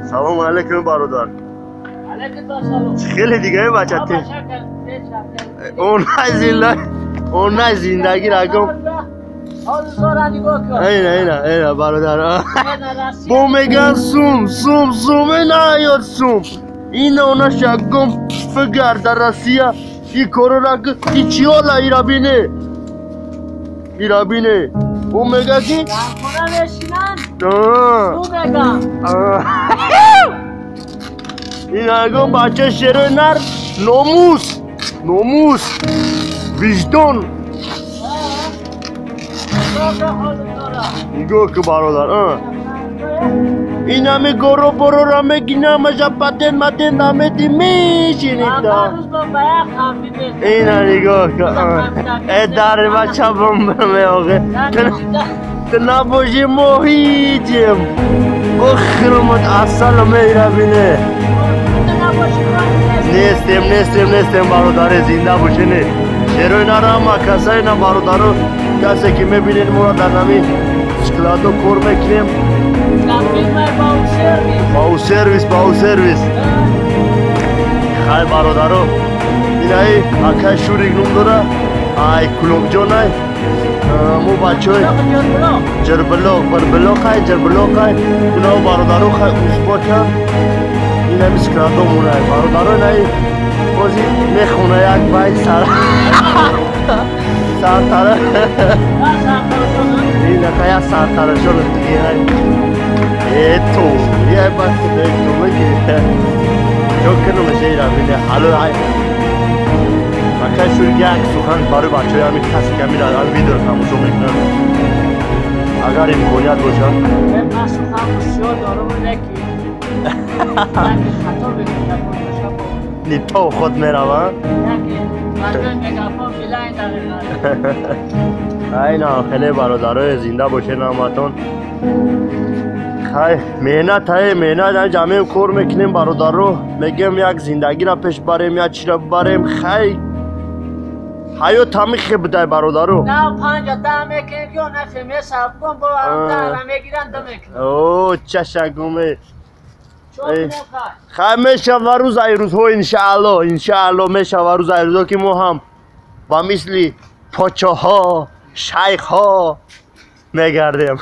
سلام علیکم برادر. علیکم سلام. خیلی دیگه بچه تی. اون زندگی رگم. اینا برادر. بو میگن سوم نه یاد سوم. این اونا شگم فگر در روسیه ای کرونا که چی حالا ایرا بینه او میگه کی؟ خونه نشینن او میگم این اگم بچه شیر نر ناموس وجدان میگو که برادر این همه گرو برو را میگینه مجا پتن دامه دی میشینید دا این ها نگاه که ای داره بچه بمبرمه آقه تو نباشی محیطیم بخرمت اصلا میره بینه نیستیم برادر زنده باشه نه شروع نرم کسایی نه برادر کسی که میبینید ما در نمی سکلاتو کور میکنیم باو سرویس خیلی برادرو این های اکای شوریک نوم داره ای کلوب جون های مو بچه های جربلوک های اینا برادرو خیلی اوسپا کن این همی سکلاتو مونه های برادرو نهی بازی میخونه یک بای سر تره این خیلی سر تره شده دیگه های تو یه بس دیگه بگی چون کنم میشه بینه حالا های مکه شوری یک سخن برای بچه همی کسی که میرن هم ویدیو تماشا میکنن اگر امکانیت باشه من سخن بسیار دارم نکی خطا بکنم نی تو خود میروه اینا خیلی برادرای زنده باشه نامتون خیلی مهنت های جمعه کور میکنیم برادر رو میگیم یک زندگی را پیش بریم یا چی را بریم خیلی حیات همه خیلی بده برادر رو نه 50 میکنیم یا نفیم یه سب کن با هم میگیرن میکنیم اوه چشگومه خیلی میشه و روز ایروز ها انشاءالله میشه و روز ایروز ها که ما هم با مثل پاچه ها شیخ ها میگردیم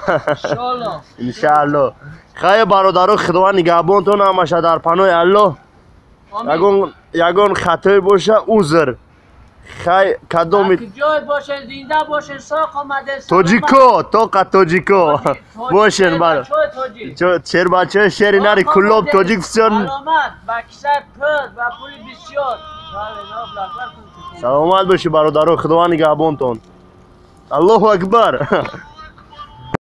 انشاءالله خیلی برادرو خدا نگهبانتون همشه در پناه الله یگان خطای باشه عذر خیلی کدوم جای باشه زنده باشه ساق آمده تاجیکو باشین برا چهر بچه شهری نری کلوب تاجیکستان علامت بکسر پرد و پولی بسیار سلامت باشی برادرو خدا نگهبانتون الله اکبر